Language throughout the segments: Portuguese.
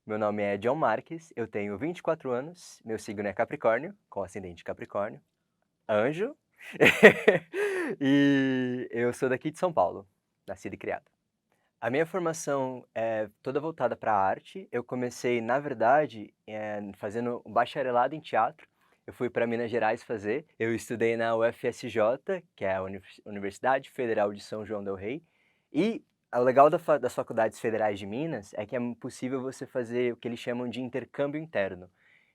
Meu nome é John Marques, eu tenho 24 anos, meu signo é Capricórnio, com ascendente Capricórnio, anjo, e eu sou daqui de São Paulo, nascido e criado. A minha formação é toda voltada para a arte. Eu comecei, na verdade, fazendo um bacharelado em teatro. Eu fui para Minas Gerais fazer. Eu estudei na UFSJ, que é a Universidade Federal de São João del Rei. E o legal das faculdades federais de Minas é que é possível você fazer o que eles chamam de intercâmbio interno.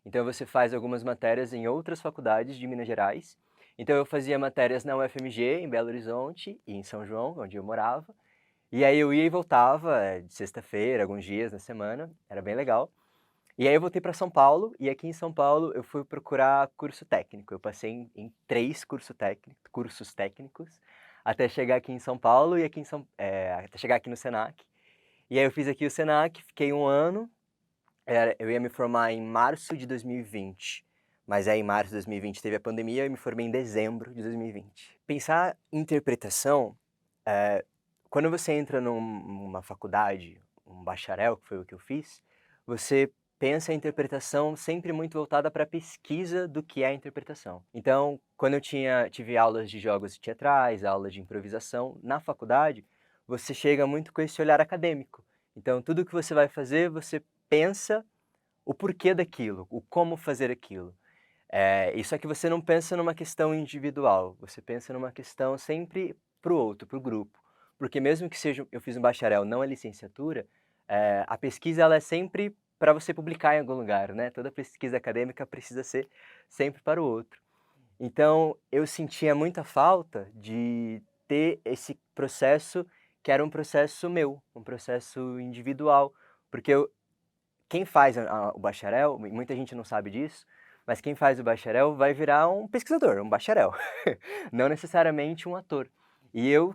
Então você faz algumas matérias em outras faculdades de Minas Gerais. Então eu fazia matérias na UFMG, em Belo Horizonte e em São João, onde eu morava. E aí eu ia e voltava, de sexta-feira, alguns dias na semana, era bem legal. E aí eu voltei para São Paulo, e aqui em São Paulo eu fui procurar curso técnico. Eu passei em 3 cursos técnicos, até chegar aqui em São Paulo e até chegar aqui no Senac. E aí eu fiz aqui o Senac, fiquei 1 ano, eu ia me formar em março de 2020, mas aí em março de 2020 teve a pandemia e eu me formei em dezembro de 2020. Pensar em interpretação, quando você entra numa faculdade, um bacharel, que foi o que eu fiz, você pensa a interpretação sempre muito voltada para a pesquisa do que é a interpretação. Então, quando eu tive aulas de jogos teatrais, aulas de improvisação na faculdade, você chega muito com esse olhar acadêmico. Então, tudo que você vai fazer, você pensa o porquê daquilo, o como fazer aquilo. Isso é que você não pensa numa questão individual, você pensa numa questão sempre para o outro, para o grupo. Porque mesmo que seja, eu fiz um bacharel, não a licenciatura, a pesquisa ela é sempre para você publicar em algum lugar, né? Toda pesquisa acadêmica precisa ser sempre para o outro. Então, eu sentia muita falta de ter esse processo que era um processo meu, um processo individual, porque quem faz o bacharel, muita gente não sabe disso, mas quem faz o bacharel vai virar um pesquisador, um bacharel, não necessariamente um ator. E eu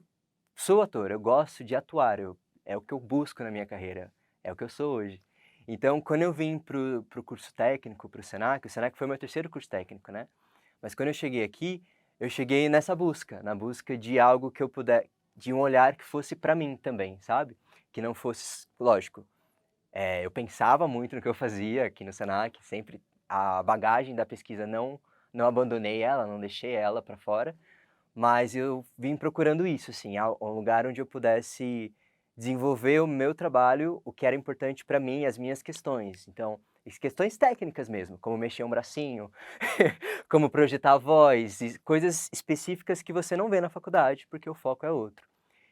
sou ator, eu gosto de atuar, é o que eu busco na minha carreira, é o que eu sou hoje. Então, quando eu vim pro curso técnico, pro Senac, o Senac foi meu terceiro curso técnico, né? Mas quando eu cheguei aqui, eu cheguei nessa busca, na busca de algo que eu puder, de um olhar que fosse para mim também, sabe? Que não fosse, lógico, eu pensava muito no que eu fazia aqui no Senac, sempre a bagagem da pesquisa não abandonei ela, não deixei ela para fora, mas eu vim procurando isso, assim, um lugar onde eu pudesse desenvolver o meu trabalho, o que era importante para mim, as minhas questões. Então, questões técnicas mesmo, como mexer um bracinho, como projetar a voz, e coisas específicas que você não vê na faculdade, porque o foco é outro.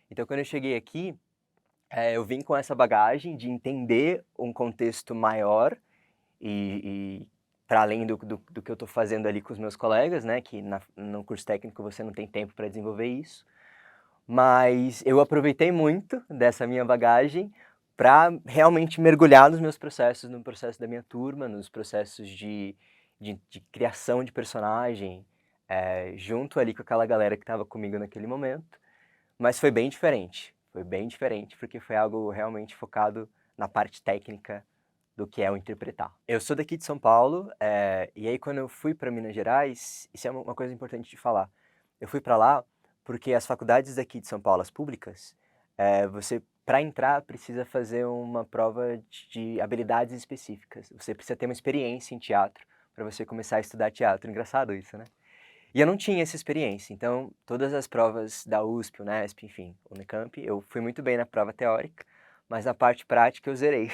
Então, quando eu cheguei aqui, eu vim com essa bagagem de entender um contexto maior e para além do que eu estou fazendo ali com os meus colegas, né, que no curso técnico você não tem tempo para desenvolver isso, mas eu aproveitei muito dessa minha bagagem para realmente mergulhar nos meus processos, no processo da minha turma, nos processos de criação de personagem, junto ali com aquela galera que estava comigo naquele momento. Mas foi bem diferente, porque foi algo realmente focado na parte técnica do que é o interpretar. Eu sou daqui de São Paulo, e aí quando eu fui para Minas Gerais, isso é uma coisa importante de falar. Eu fui para lá porque as faculdades daqui de São Paulo, as públicas, você, para entrar, precisa fazer uma prova de habilidades específicas. Você precisa ter uma experiência em teatro para você começar a estudar teatro. Engraçado isso, né? E eu não tinha essa experiência, então todas as provas da USP, Unesp, enfim, Unicamp, eu fui muito bem na prova teórica, mas na parte prática eu zerei.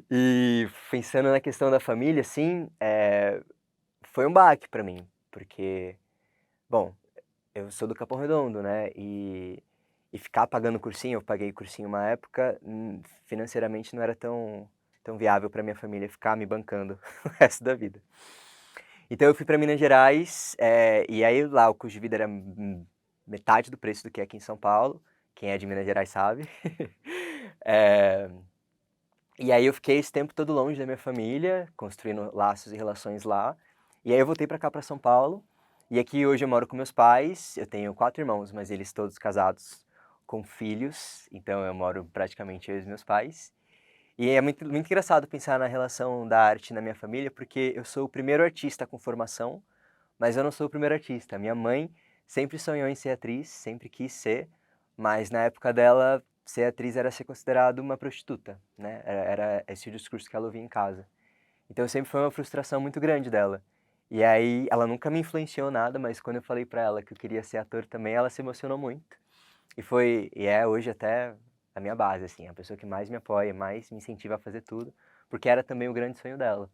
E pensando na questão da família, assim, foi um baque para mim, porque, bom, eu sou do Capão Redondo, né, e ficar pagando cursinho, eu paguei cursinho uma época, financeiramente não era tão viável para minha família ficar me bancando o resto da vida. Então eu fui para Minas Gerais, e aí lá o custo de vida era metade do preço do que é aqui em São Paulo, quem é de Minas Gerais sabe. Eh, e aí eu fiquei esse tempo todo longe da minha família, construindo laços e relações lá. E aí eu voltei para cá, para São Paulo, e aqui hoje eu moro com meus pais, eu tenho 4 irmãos, mas eles todos casados com filhos, então eu moro praticamente eu e os meus pais. E é muito, muito engraçado pensar na relação da arte na minha família, porque eu sou o primeiro artista com formação, mas eu não sou o primeiro artista. Minha mãe sempre sonhou em ser atriz, sempre quis ser, mas na época dela ser atriz era ser considerado uma prostituta, né, era esse o discurso que ela ouvia em casa. Então sempre foi uma frustração muito grande dela. E aí ela nunca me influenciou nada, mas quando eu falei pra ela que eu queria ser ator também, ela se emocionou muito. E é hoje até a minha base, assim, a pessoa que mais me apoia, mais me incentiva a fazer tudo, porque era também o grande sonho dela.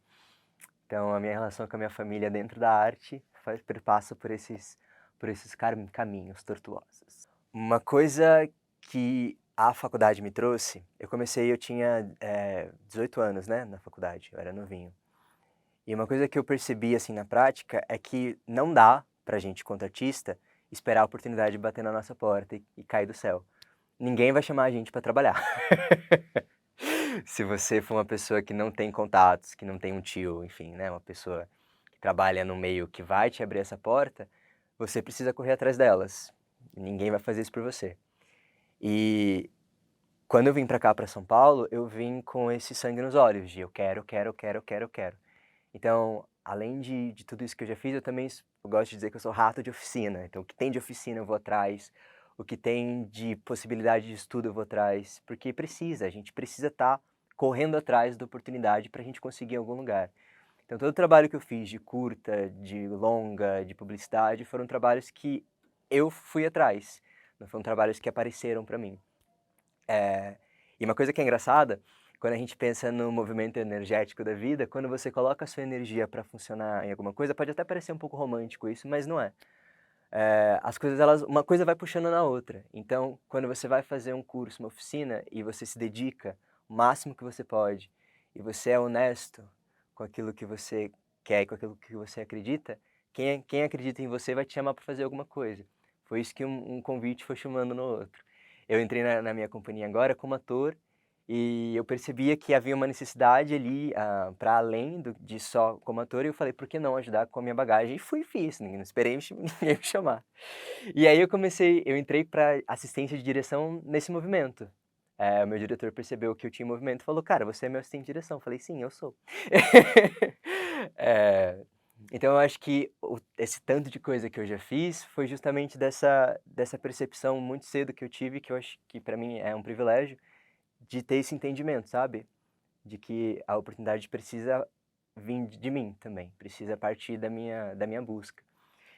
Então a minha relação com a minha família dentro da arte perpassa por esses caminhos tortuosos. Uma coisa que a faculdade me trouxe, eu tinha 18 anos, né, na faculdade, eu era novinho. E uma coisa que eu percebi, assim, na prática, é que não dá pra gente, quanto artista, esperar a oportunidade de bater na nossa porta e cair do céu. Ninguém vai chamar a gente pra trabalhar. Se você for uma pessoa que não tem contatos, que não tem um tio, enfim, né, uma pessoa que trabalha no meio que vai te abrir essa porta, você precisa correr atrás delas. Ninguém vai fazer isso por você. E quando eu vim pra cá, pra São Paulo, eu vim com esse sangue nos olhos, de eu quero, quero, quero, quero, quero. Então, além de tudo isso que eu já fiz, eu gosto de dizer que eu sou rato de oficina. Então, o que tem de oficina eu vou atrás, o que tem de possibilidade de estudo eu vou atrás, porque a gente precisa estar correndo atrás da oportunidade para a gente conseguir em algum lugar. Então, todo o trabalho que eu fiz de curta, de longa, de publicidade, foram trabalhos que eu fui atrás, não foram trabalhos que apareceram para mim. E uma coisa que é engraçada, quando a gente pensa no movimento energético da vida, quando você coloca a sua energia para funcionar em alguma coisa, pode até parecer um pouco romântico isso, mas não é. As coisas, uma coisa vai puxando na outra. Então, quando você vai fazer um curso, uma oficina, e você se dedica o máximo que você pode, e você é honesto com aquilo que você quer e com aquilo que você acredita, quem acredita em você vai te chamar para fazer alguma coisa. Foi isso que um convite foi chamando no outro. Eu entrei na minha companhia agora como ator, e eu percebia que havia uma necessidade ali, para além de só como ator, e eu falei, por que não ajudar com a minha bagagem? E fui e fiz, não esperei ninguém me chamar. E aí eu entrei para assistência de direção nesse movimento. O meu diretor percebeu que eu tinha movimento e falou, cara, você é meu assistente de direção. Eu falei, sim, eu sou. Eh, então eu acho que esse tanto de coisa que eu já fiz foi justamente dessa percepção muito cedo que eu tive, que eu acho que para mim é um privilégio, de ter esse entendimento, sabe? De que a oportunidade precisa vir de mim também, precisa partir da minha busca.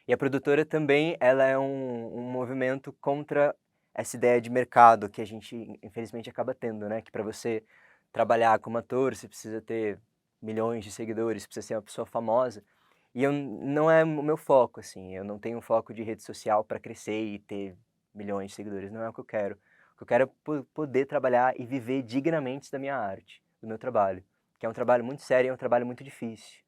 E a produtora também, ela é um movimento contra essa ideia de mercado que a gente infelizmente acaba tendo, né, que para você trabalhar como ator, você precisa ter milhões de seguidores, precisa ser uma pessoa famosa. E não é o meu foco, assim, eu não tenho um foco de rede social para crescer e ter milhões de seguidores, não é o que eu quero. O que eu quero é poder trabalhar e viver dignamente da minha arte, do meu trabalho, que é um trabalho muito sério e é um trabalho muito difícil.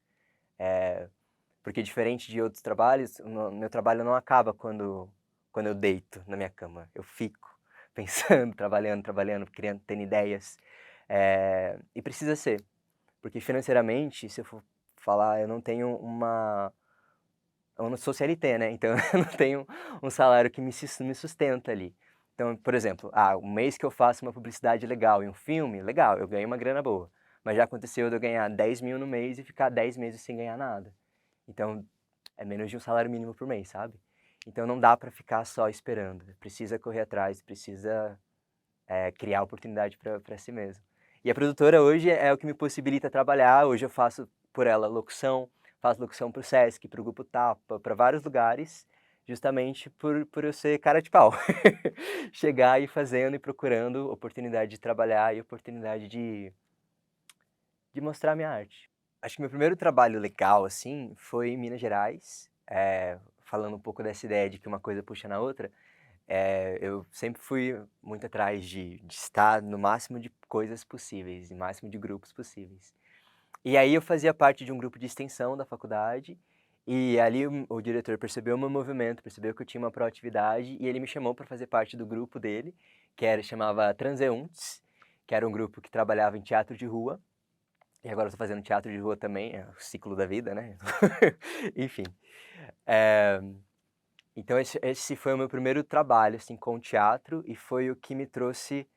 Porque diferente de outros trabalhos, o meu trabalho não acaba quando eu deito na minha cama. Eu fico pensando, trabalhando, criando, tendo ideias. E precisa ser, porque financeiramente, se eu for falar, eu não tenho eu não sou CLT, né, então eu não tenho um salário que me sustenta ali. Então, por exemplo, um mês que eu faço uma publicidade legal e um filme, legal, eu ganho uma grana boa. Mas já aconteceu de eu ganhar 10 mil no mês e ficar 10 meses sem ganhar nada. Então, é menos de um salário mínimo por mês, sabe? Então não dá para ficar só esperando, precisa correr atrás, precisa criar oportunidade para si mesmo. E a produtora hoje é o que me possibilita trabalhar, hoje eu faço por ela locução, faço locução para o Sesc, para o Grupo Tapa, para vários lugares, justamente por eu ser cara de pau. Chegar e ir fazendo e procurando oportunidade de trabalhar e oportunidade de mostrar minha arte. Acho que meu primeiro trabalho legal, assim, foi em Minas Gerais, falando um pouco dessa ideia de que uma coisa puxa na outra, eu sempre fui muito atrás de estar no máximo de coisas possíveis, no máximo de grupos possíveis. E aí eu fazia parte de um grupo de extensão da faculdade, e ali o diretor percebeu o meu movimento, percebeu que eu tinha uma proatividade, e ele me chamou para fazer parte do grupo dele, chamava Transeuntes, que era um grupo que trabalhava em teatro de rua, e agora eu tô fazendo teatro de rua também, é o ciclo da vida, né? Enfim. Eh, então esse foi o meu primeiro trabalho, assim, com teatro e foi o que me trouxe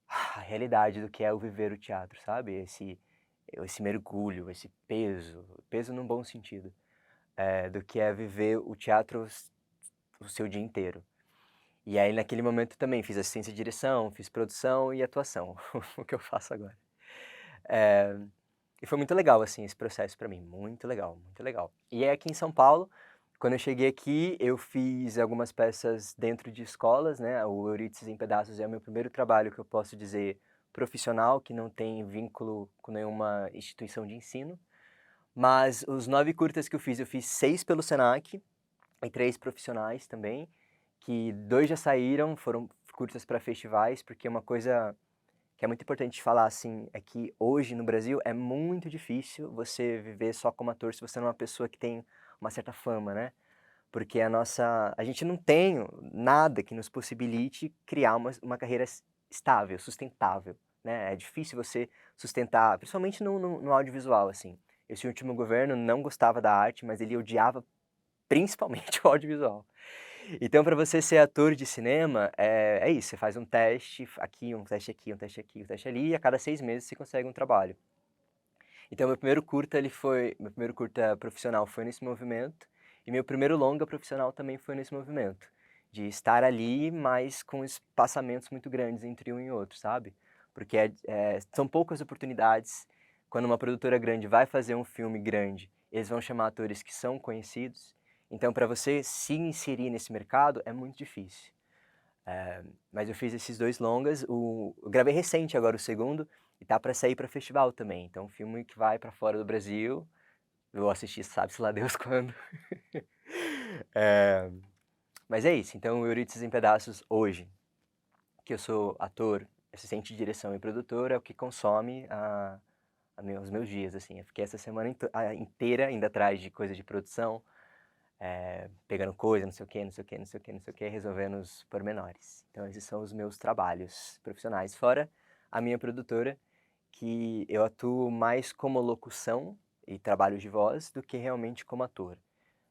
a realidade do que é o viver o teatro, sabe? Esse mergulho, esse peso num bom sentido, do que é viver o teatro o seu dia inteiro. E aí naquele momento também fiz assistência de direção, fiz produção e atuação, o que eu faço agora. Eh, e foi muito legal, assim, esse processo pra mim, muito legal, muito legal. E aí aqui em São Paulo, quando eu cheguei aqui, eu fiz algumas peças dentro de escolas, né, o Eurídices em Pedaços é o meu primeiro trabalho que eu posso dizer profissional, que não tem vínculo com nenhuma instituição de ensino, mas os 9 curtas que eu fiz 6 pelo Senac e 3 profissionais também, que 2 já saíram, foram curtas para festivais, porque uma coisa que é muito importante falar, assim, é que hoje no Brasil é muito difícil você viver só como ator se você não é uma pessoa que tem uma certa fama, né? Porque a gente não tem nada que nos possibilite criar uma carreira estável, sustentável, né? É difícil você sustentar, principalmente no audiovisual, assim. Esse último governo não gostava da arte, mas ele odiava principalmente o audiovisual. Então, para você ser ator de cinema, é isso, você faz um teste aqui, um teste aqui, um teste aqui, um teste ali, e a cada 6 meses você consegue um trabalho. Então, meu primeiro curta profissional foi nesse movimento, e meu primeiro longa profissional também foi nesse movimento, de estar ali, mas com espaçamentos muito grandes entre um e outro, sabe? Porque são poucas oportunidades, quando uma produtora grande vai fazer um filme grande, eles vão chamar atores que são conhecidos, então para você se inserir nesse mercado é muito difícil. Mas eu fiz esses 2 longas, eu gravei recente agora o segundo, e tá para sair para festival também, então um filme que vai para fora do Brasil, eu vou assistir sabe-se lá Deus quando. Eh, mas é isso, então o Eurídices em Pedaços hoje, que eu sou ator, assistente de direção e produtor, é o que consome os meus dias, assim. Eu fiquei essa semana inteira indo atrás de coisa de produção, pegando coisa, não sei o quê, não sei o quê, não sei o quê, não sei o quê, resolvendo os pormenores. Então esses são os meus trabalhos profissionais, fora a minha produtora, que eu atuo mais como locução e trabalho de voz do que realmente como ator.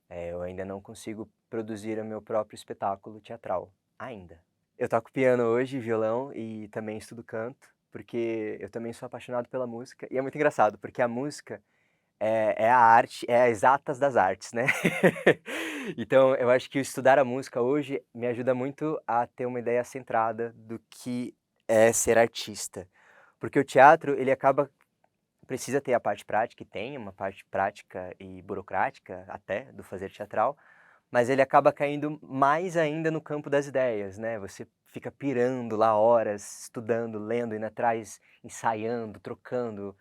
Eu ainda não consigo produzir o meu próprio espetáculo teatral, ainda. Eu toco piano hoje, violão e também estudo canto, porque eu também sou apaixonado pela música. E é muito engraçado, porque a música é a arte, é a exatas das artes, né? Então, eu acho que estudar a música hoje me ajuda muito a ter uma ideia centrada do que é ser artista. Porque o teatro, ele precisa ter a parte prática, e tem uma parte prática e burocrática até do fazer teatral, mas ele acaba caindo mais ainda no campo das ideias, né? Você fica pirando lá horas, estudando, lendo, indo atrás, ensaiando, trocando.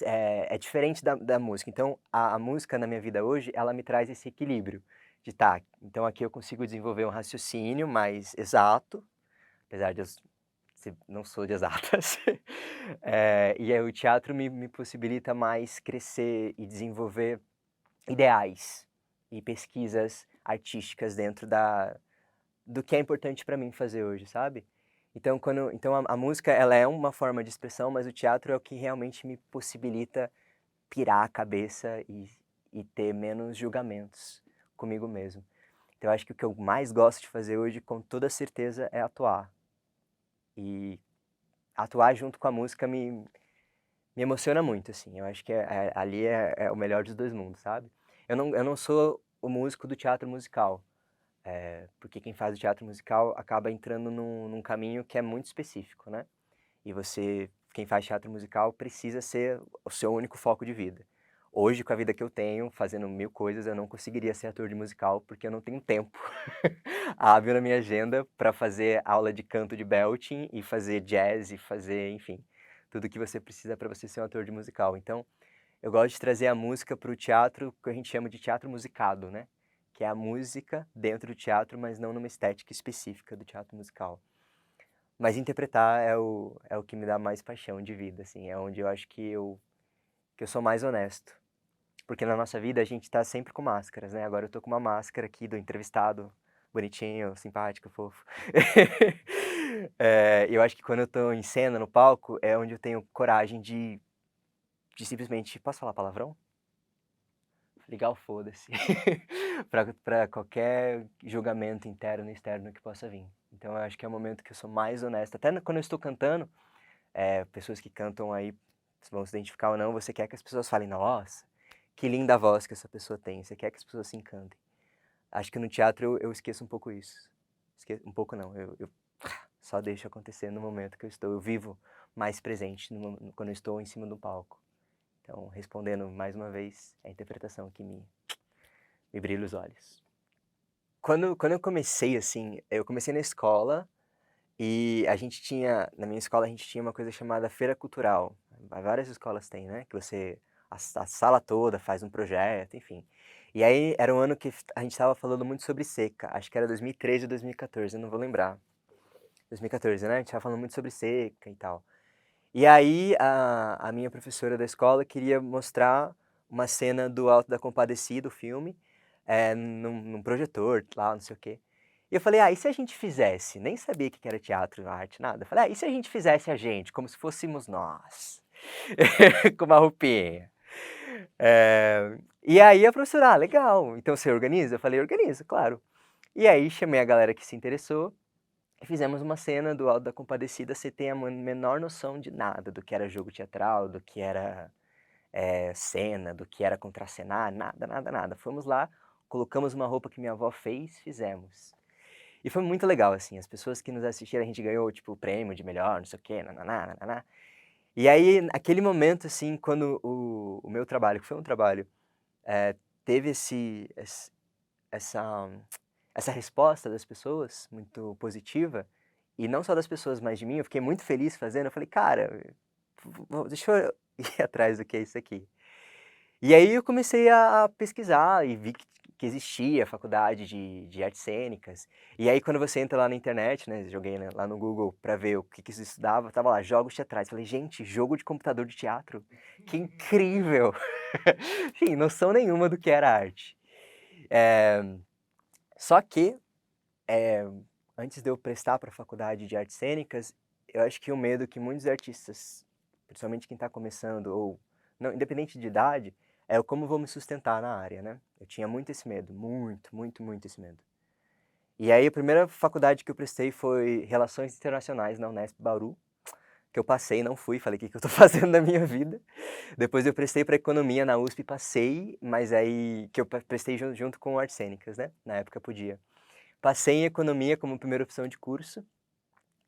É diferente da música. Então, a música na minha vida hoje, ela me traz esse equilíbrio de tá, então aqui eu consigo desenvolver um raciocínio mais exato, apesar de eu não sou de exatas. E aí o teatro me possibilita mais crescer e desenvolver ideais e pesquisas artísticas dentro do que é importante para mim fazer hoje, sabe? Então a música ela é uma forma de expressão, mas o teatro é o que realmente me possibilita pirar a cabeça e ter menos julgamentos comigo mesmo. Então eu acho que o que eu mais gosto de fazer hoje, com toda certeza, é atuar. E atuar junto com a música me emociona muito, assim. Eu acho que ali é o melhor dos 2 mundos, sabe? Eu não sou o músico do teatro musical, porque quem faz o teatro musical acaba entrando num caminho que é muito específico, né? E quem faz teatro musical precisa ser o seu único foco de vida. Hoje, com a vida que eu tenho, fazendo 1000 coisas, eu não conseguiria ser ator de musical porque eu não tenho tempo hábil na minha agenda para fazer aula de canto de belting e fazer jazz e fazer, enfim, tudo que você precisa para você ser um ator de musical. Então, eu gosto de trazer a música para o teatro, que a gente chama de teatro musicado, né? Que é a música dentro do teatro, mas não numa estética específica do teatro musical. Mas interpretar é o que me dá mais paixão de vida, assim, é onde eu acho que eu sou mais honesto. Porque na nossa vida a gente tá sempre com máscaras, né? Agora eu tô com uma máscara aqui do entrevistado, bonitinho, simpático, fofo. Eu acho que quando eu tô em cena, no palco, é onde eu tenho coragem de simplesmente... Posso falar palavrão? Ligar o foda-se. Pra qualquer julgamento interno e externo que possa vir. Então eu acho que é o momento que eu sou mais honesto. Até quando eu estou cantando, pessoas que cantam aí vão se identificar ou não, você quer que as pessoas falem, nossa, que linda voz que essa pessoa tem. Você quer que as pessoas se encantem. Acho que no teatro eu esqueço um pouco isso. Um pouco não, eu só deixo acontecer no momento que eu vivo mais presente quando eu estou em cima do palco. Então, respondendo mais uma vez, é a interpretação que me brilha os olhos. Quando eu comecei, assim, eu comecei na escola e na minha escola a gente tinha uma coisa chamada feira cultural. Várias escolas têm, né? Que a sala toda faz um projeto, enfim. E aí era um ano que a gente estava falando muito sobre seca. Acho que era 2013 ou 2014, eu não vou lembrar. 2014, né? A gente estava falando muito sobre seca e tal. E aí a minha professora da escola queria mostrar uma cena do Alto da Compadecida, do filme, num projetor lá, não sei o quê. E eu falei, e se a gente fizesse? Nem sabia o que era teatro, arte, nada. Eu falei, e se a gente fizesse a gente, como se fôssemos nós? Com uma roupinha. E aí a professora, legal, então você organiza? Eu falei, organizo, claro. E aí chamei a galera que se interessou, e fizemos uma cena do Alto da Compadecida sem ter a menor noção de nada, do que era jogo teatral, do que era cena, do que era contracenar, nada, nada, nada. Fomos lá, colocamos uma roupa que minha avó fez, fizemos. E foi muito legal, assim, as pessoas que nos assistiram, a gente ganhou, tipo, o prêmio de melhor, não sei o quê, nananá, nananá. E aí, naquele momento, assim, quando o meu trabalho, que foi um trabalho, teve essa, essa resposta das pessoas, muito positiva, e não só das pessoas, mas de mim, eu fiquei muito feliz fazendo, eu falei, cara, deixa eu ir atrás do que é isso aqui. E aí eu comecei a pesquisar e vi que existia a faculdade de artes cênicas. E aí quando você entra lá na internet, né, joguei lá no Google para ver o que se estudava, tava lá, jogos teatrais. Falei, gente, jogo de computador de teatro? Que incrível! Sim, noção nenhuma do que era arte. Só que, antes de eu prestar para a faculdade de artes cênicas, eu acho que o medo que muitos artistas, principalmente quem está começando, ou não, independente de idade, é o como vou me sustentar na área, né? Eu tinha muito esse medo, muito, muito, muito esse medo. E aí a primeira faculdade que eu prestei foi Relações Internacionais na Unesp Bauru, que eu passei, não fui, falei, o que que eu tô fazendo na minha vida? Depois eu prestei para Economia na USP, passei, mas aí que eu prestei junto com Artes Cênicas, né? Na época podia. Passei em Economia como primeira opção de curso,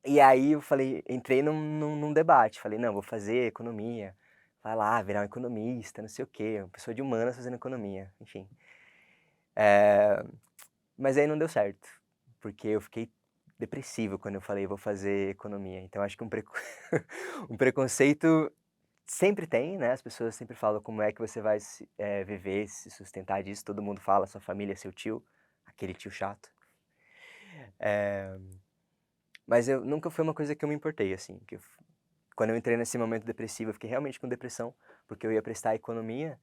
e aí eu falei, entrei num debate, falei, não, vou fazer Economia, vai lá, virar um economista, não sei o quê, uma pessoa de humanas fazendo Economia, enfim. Mas aí não deu certo, porque eu fiquei depressivo quando eu falei, vou fazer Economia. Então acho que um preconceito sempre tem, né? As pessoas sempre falam como é que você vai viver, se sustentar disso. Todo mundo fala, sua família, seu tio, aquele tio chato. Mas nunca foi uma coisa que eu me importei, assim. Quando eu entrei nesse momento depressivo, eu fiquei realmente com depressão, porque eu ia prestar economia.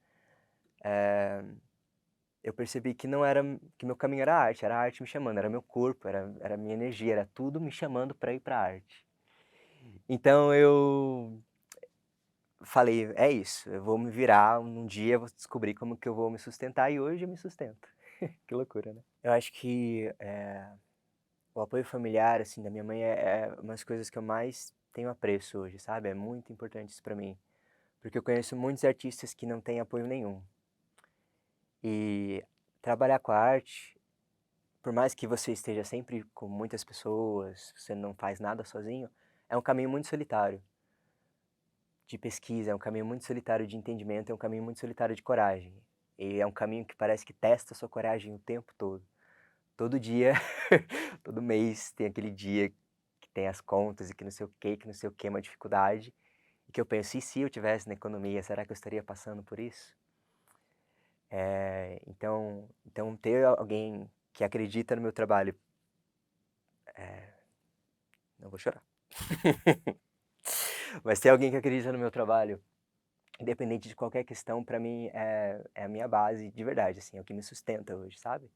Eu percebi que não era, que meu caminho era a arte me chamando, era meu corpo, era minha energia, era tudo me chamando para ir para a arte. Então eu falei, é isso, eu vou me virar, um dia eu vou descobrir como que eu vou me sustentar, e hoje eu me sustento. Que loucura, né? Eu acho que o apoio familiar, assim, da minha mãe é uma das coisas que eu mais tenho apreço hoje, sabe? É muito importante isso pra mim, porque eu conheço muitos artistas que não têm apoio nenhum. E trabalhar com a arte, por mais que você esteja sempre com muitas pessoas, você não faz nada sozinho, é um caminho muito solitário de pesquisa, é um caminho muito solitário de entendimento, é um caminho muito solitário de coragem. E é um caminho que parece que testa a sua coragem o tempo todo. Todo dia, todo mês tem aquele dia que tem as contas e que não sei o que, uma dificuldade. E que eu penso, e se eu tivesse na economia, será que eu estaria passando por isso? Então ter alguém que acredita no meu trabalho, não vou chorar, mas ter alguém que acredita no meu trabalho, independente de qualquer questão, pra mim é a minha base de verdade, assim, é o que me sustenta hoje, sabe?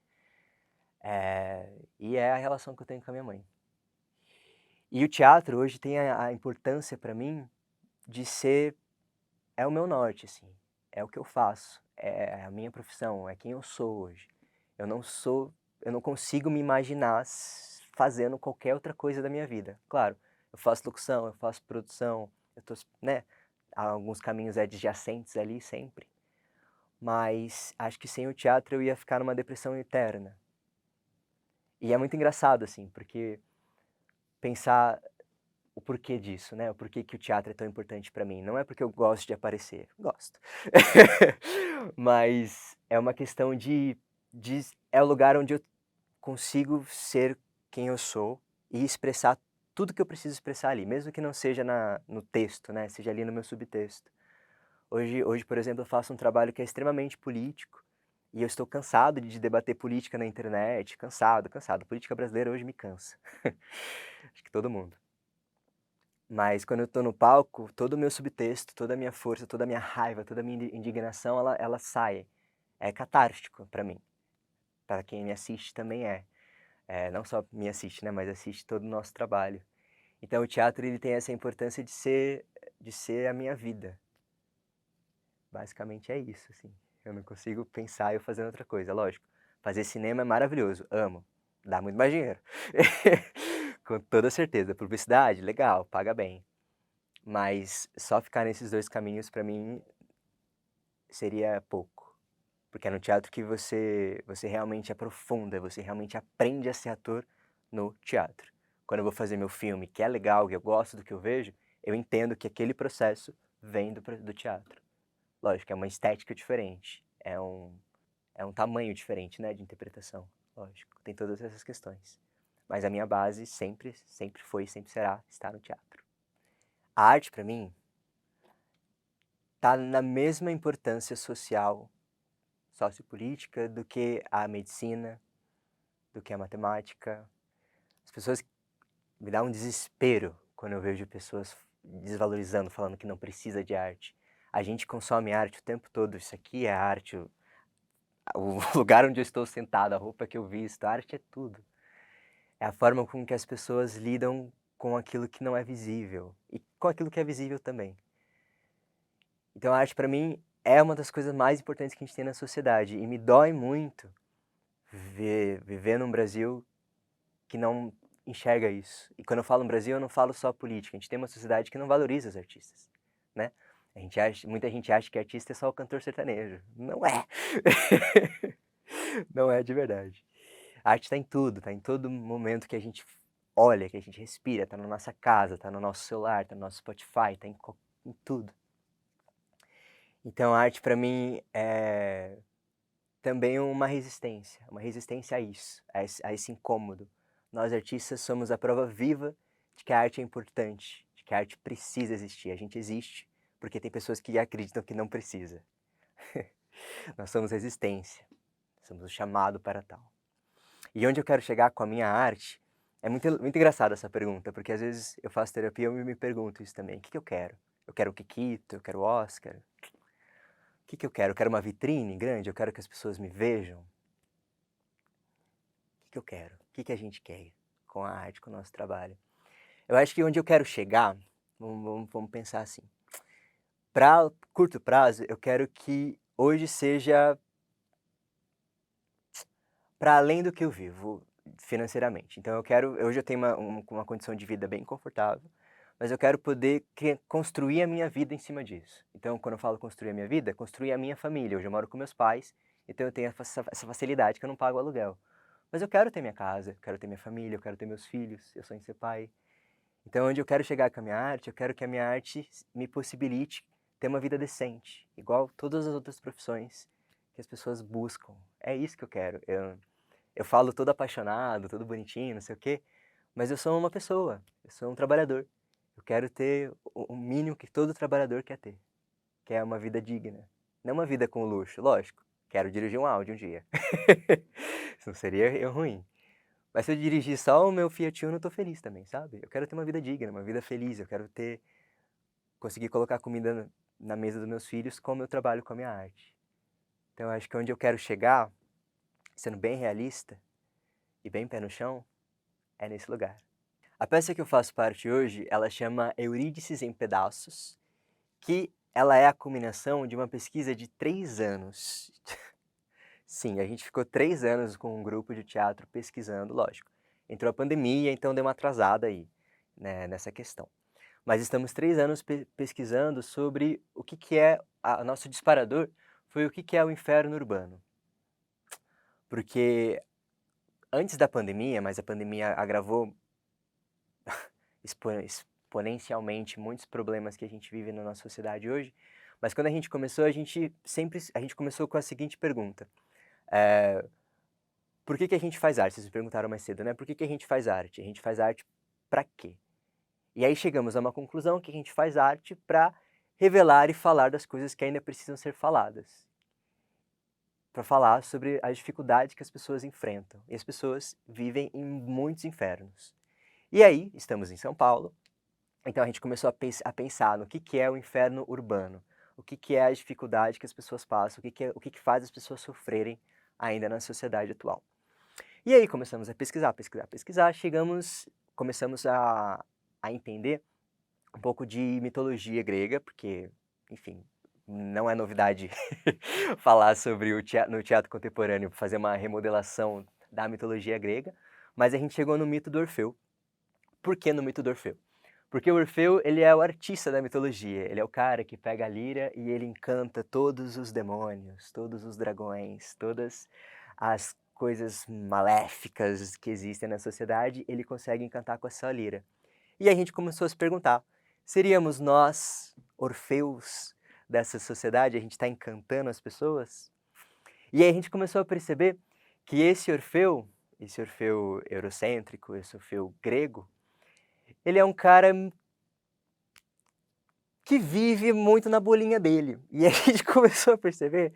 E é a relação que eu tenho com a minha mãe. E o teatro hoje tem a importância pra mim de ser, é o meu norte, assim, é o que eu faço, é a minha profissão, é quem eu sou hoje. Eu não sou, eu não consigo me imaginar fazendo qualquer outra coisa da minha vida. Claro, eu faço locução, eu faço produção, eu tô, né, há alguns caminhos adjacentes ali sempre, mas acho que sem o teatro eu ia ficar numa depressão eterna. E é muito engraçado, assim, porque pensar o porquê disso, né, o porquê que o teatro é tão importante para mim. Não é porque eu gosto de aparecer, gosto. Mas é uma questão de é o lugar onde eu consigo ser quem eu sou e expressar tudo que eu preciso expressar ali, mesmo que não seja no texto, né, seja ali no meu subtexto. Hoje, por exemplo, eu faço um trabalho que é extremamente político, e eu estou cansado de debater política na internet, cansado, cansado. A política brasileira hoje me cansa. Acho que todo mundo. Mas quando eu estou no palco, todo o meu subtexto, toda a minha força, toda a minha raiva, toda a minha indignação, ela sai. É catártico para mim. Para quem me assiste também é. Não só me assiste, né, mas assiste todo o nosso trabalho. Então o teatro ele tem essa importância de ser a minha vida. Basicamente é isso, assim. Eu não consigo pensar eu fazendo outra coisa, lógico. Fazer cinema é maravilhoso, amo. Dá muito mais dinheiro. Com toda certeza. Publicidade, legal, paga bem. Mas só ficar nesses dois caminhos para mim seria pouco. Porque é no teatro que você realmente aprofunda, você realmente aprende a ser ator no teatro. Quando eu vou fazer meu filme, que é legal, que eu gosto do que eu vejo, eu entendo que aquele processo vem do teatro. Lógico, é uma estética diferente, é um tamanho diferente, né, de interpretação, lógico, tem todas essas questões. Mas a minha base sempre foi e sempre será estar no teatro. A arte, para mim, tá na mesma importância social, sociopolítica, do que a medicina, do que a matemática. As pessoas me dão um desespero quando eu vejo pessoas desvalorizando, falando que não precisa de arte. A gente consome arte o tempo todo, isso aqui é arte, o lugar onde eu estou sentado, a roupa que eu visto, a arte é tudo. É a forma com que as pessoas lidam com aquilo que não é visível e com aquilo que é visível também. Então a arte para mim é uma das coisas mais importantes que a gente tem na sociedade e me dói muito viver num Brasil que não enxerga isso. E quando eu falo no Brasil, eu não falo só política. A gente tem uma sociedade que não valoriza os artistas, né? Muita gente acha que artista é só o cantor sertanejo. Não é. Não é de verdade. A arte está em tudo, está em todo momento que a gente olha, que a gente respira, está na nossa casa, está no nosso celular, está no nosso Spotify, está em tudo. Então a arte para mim é também uma resistência a isso, a esse incômodo. Nós artistas somos a prova viva de que a arte é importante, de que a arte precisa existir. A gente existe porque tem pessoas que acreditam que não precisa. Nós somos resistência, somos o chamado para tal. E onde eu quero chegar com a minha arte, é muito engraçado essa pergunta, porque às vezes eu faço terapia e eu me pergunto isso também. O que eu quero? Eu quero o Kikito, eu quero o Oscar? O que eu quero? Eu quero uma vitrine grande? Eu quero que as pessoas me vejam? O que eu quero? O que a gente quer com a arte, com o nosso trabalho? Eu acho que onde eu quero chegar, vamos pensar assim. Para curto prazo, eu quero que hoje seja para além do que eu vivo financeiramente. Então hoje eu tenho uma condição de vida bem confortável, mas eu quero poder construir a minha vida em cima disso. Então, quando eu falo construir a minha vida, construir a minha família. Hoje eu moro com meus pais, então eu tenho essa facilidade que eu não pago aluguel. Mas eu quero ter minha casa, eu quero ter minha família, eu quero ter meus filhos, eu sonho em ser pai. Então, onde eu quero chegar com a minha arte, eu quero que a minha arte me possibilite ter uma vida decente, igual todas as outras profissões que as pessoas buscam. É isso que eu quero. Eu falo todo apaixonado, todo bonitinho, não sei o quê, mas eu sou uma pessoa, eu sou um trabalhador. Eu quero ter o mínimo que todo trabalhador quer ter, que é uma vida digna. Não uma vida com luxo, lógico. Quero dirigir um Audi um dia. Isso não seria eu ruim. Mas se eu dirigir só o meu Fiat Uno, eu tô feliz também, sabe? Eu quero ter uma vida digna, uma vida feliz, eu quero conseguir colocar comida na mesa dos meus filhos como eu trabalho com a minha arte. Então eu acho que onde eu quero chegar, sendo bem realista e bem pé no chão, é nesse lugar. A peça que eu faço parte hoje, ela chama Eurídices em Pedaços, que ela é a culminação de uma pesquisa de 3 anos. Sim, a gente ficou 3 anos com um grupo de teatro pesquisando, lógico. Entrou a pandemia, então deu uma atrasada aí, né, nessa questão. Mas estamos 3 anos pesquisando sobre o que é, nosso disparador foi o que é o inferno urbano. Porque antes da pandemia, mas a pandemia agravou exponencialmente muitos problemas que a gente vive na nossa sociedade hoje, mas quando a gente começou, a gente começou com a seguinte pergunta: por que que a gente faz arte? Vocês me perguntaram mais cedo, né? Por que que a gente faz arte? A gente faz arte para quê? E aí chegamos a uma conclusão que a gente faz arte para revelar e falar das coisas que ainda precisam ser faladas, para falar sobre as dificuldades que as pessoas enfrentam. E as pessoas vivem em muitos infernos. E aí, estamos em São Paulo, então a gente começou a pensar no que é o inferno urbano, o que é a dificuldade que as pessoas passam, o que faz as pessoas sofrerem ainda na sociedade atual. E aí começamos a pesquisar, começamos a entender um pouco de mitologia grega, porque, enfim, não é novidade falar sobre no teatro contemporâneo, fazer uma remodelação da mitologia grega, mas a gente chegou no mito do Orfeu. Por que no mito do Orfeu? Porque o Orfeu, ele é o artista da mitologia, ele é o cara que pega a lira e ele encanta todos os demônios, todos os dragões, todas as coisas maléficas que existem na sociedade, ele consegue encantar com a sua lira. E a gente começou a se perguntar, seríamos nós, Orfeus dessa sociedade, a gente está encantando as pessoas? E aí a gente começou a perceber que esse Orfeu eurocêntrico, esse Orfeu grego, ele é um cara que vive muito na bolinha dele. E a gente começou a perceber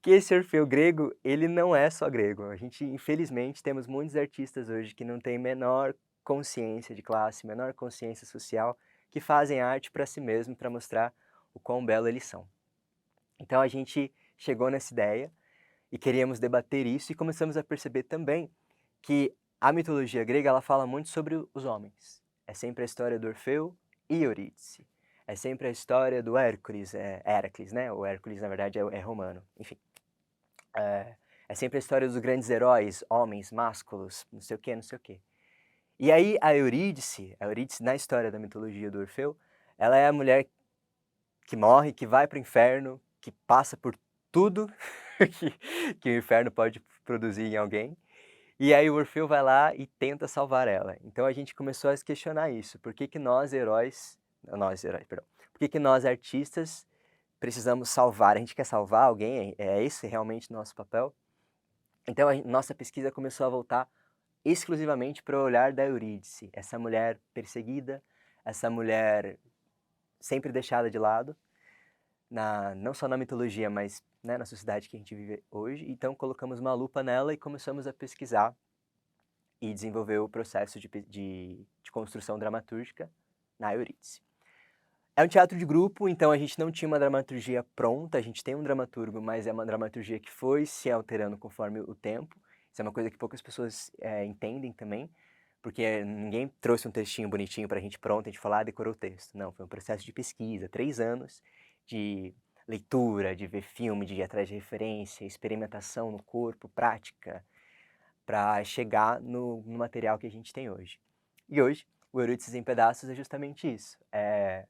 que esse Orfeu grego, ele não é só grego. A gente, infelizmente, temos muitos artistas hoje que não têm menor consciência de classe, menor consciência social, que fazem arte para si mesmo, para mostrar o quão belo eles são. Então a gente chegou nessa ideia e queríamos debater isso e começamos a perceber também que a mitologia grega ela fala muito sobre os homens. É sempre a história do Orfeu e Eurídice. É sempre a história do Héracles, né? O Hércules, na verdade, é romano. Enfim. É sempre a história dos grandes heróis, homens, másculos, não sei o quê, não sei o quê. E aí a Eurídice, na história da mitologia do Orfeu, ela é a mulher que morre, que vai para o inferno, que passa por tudo que o inferno pode produzir em alguém. E aí o Orfeu vai lá e tenta salvar ela. Então a gente começou a se questionar isso. Por que que por que que nós artistas precisamos salvar? A gente quer salvar alguém? É esse realmente nosso papel? Então nossa pesquisa começou a voltar exclusivamente para o olhar da Eurídice, essa mulher perseguida, essa mulher sempre deixada de lado, não só na mitologia, mas né, na sociedade que a gente vive hoje. Então colocamos uma lupa nela e começamos a pesquisar e desenvolver o processo de construção dramatúrgica na Eurídice. É um teatro de grupo, então a gente não tinha uma dramaturgia pronta, a gente tem um dramaturgo, mas é uma dramaturgia que foi se alterando conforme o tempo. Isso é uma coisa que poucas pessoas entendem também, porque ninguém trouxe um textinho bonitinho para a gente pronto, a gente falar, decorou o texto. Não, foi um processo de pesquisa, 3 anos de leitura, de ver filme, de ir atrás de referência, experimentação no corpo, prática, para chegar no material que a gente tem hoje. E hoje, o Eurídice em Pedaços é justamente isso. É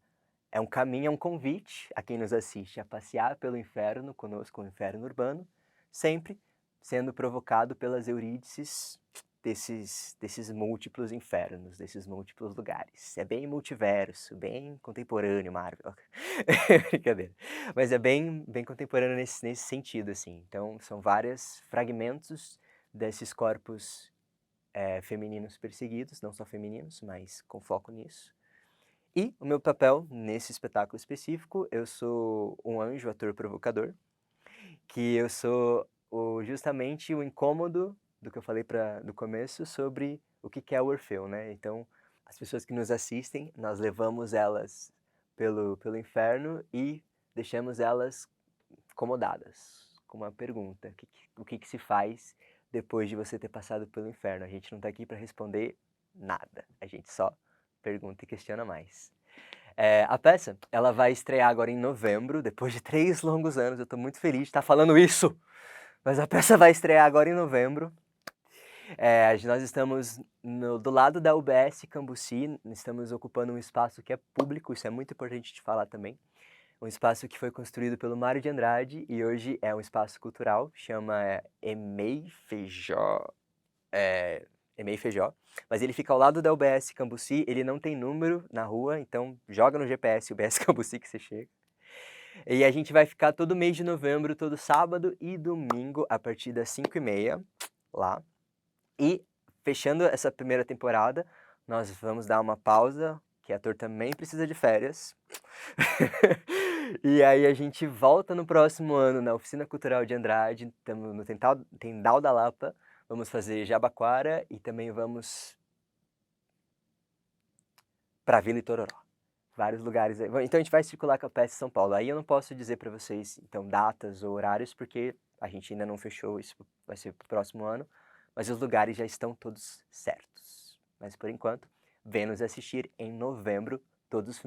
um caminho, é um convite a quem nos assiste a passear pelo inferno conosco, o inferno urbano, sempre sendo provocado pelas Eurídices desses múltiplos infernos, desses múltiplos lugares. É bem multiverso, bem contemporâneo, Marvel. Brincadeira. Mas é bem contemporâneo nesse sentido, assim. Então, são vários fragmentos desses corpos femininos perseguidos, não só femininos, mas com foco nisso. E o meu papel nesse espetáculo específico, eu sou um anjo, ator provocador, que eu sou justamente o incômodo do que eu falei no começo sobre o que é o Orfeu, né? Então, as pessoas que nos assistem, nós levamos elas pelo inferno e deixamos elas incomodadas com uma pergunta: o que se faz depois de você ter passado pelo inferno? A gente não está aqui para responder nada, a gente só pergunta e questiona mais. A peça, ela vai estrear agora em novembro, depois de 3 longos anos. Eu estou muito feliz de estar falando isso, mas a peça vai estrear agora em novembro. Nós estamos do lado da UBS Cambuci, estamos ocupando um espaço que é público, isso é muito importante de falar também. Um espaço que foi construído pelo Mário de Andrade e hoje é um espaço cultural, chama EMEI Feijó. EMEI Feijó, mas ele fica ao lado da UBS Cambuci, ele não tem número na rua, então joga no GPS UBS Cambuci que você chega. E a gente vai ficar todo mês de novembro, todo sábado e domingo, a partir das 5h30, lá. E, fechando essa primeira temporada, nós vamos dar uma pausa, que ator também precisa de férias. E aí a gente volta no próximo ano na Oficina Cultural de Andrade, estamos no Tendal da Lapa, vamos fazer Jabaquara e também vamos para Vila Itororó. Vários lugares. Então a gente vai circular com a peça em São Paulo. Aí eu não posso dizer para vocês, então, datas ou horários, porque a gente ainda não fechou, isso vai ser pro próximo ano, mas os lugares já estão todos certos. Mas por enquanto, venha nos assistir em novembro, todos os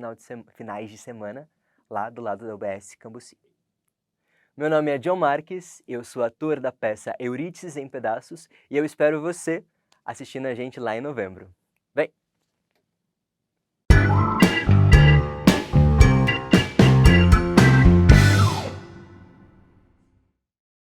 finais de semana, lá do lado da UBS Cambuci. Meu nome é John Marques, eu sou ator da peça Eurídice em Pedaços e eu espero você assistindo a gente lá em novembro.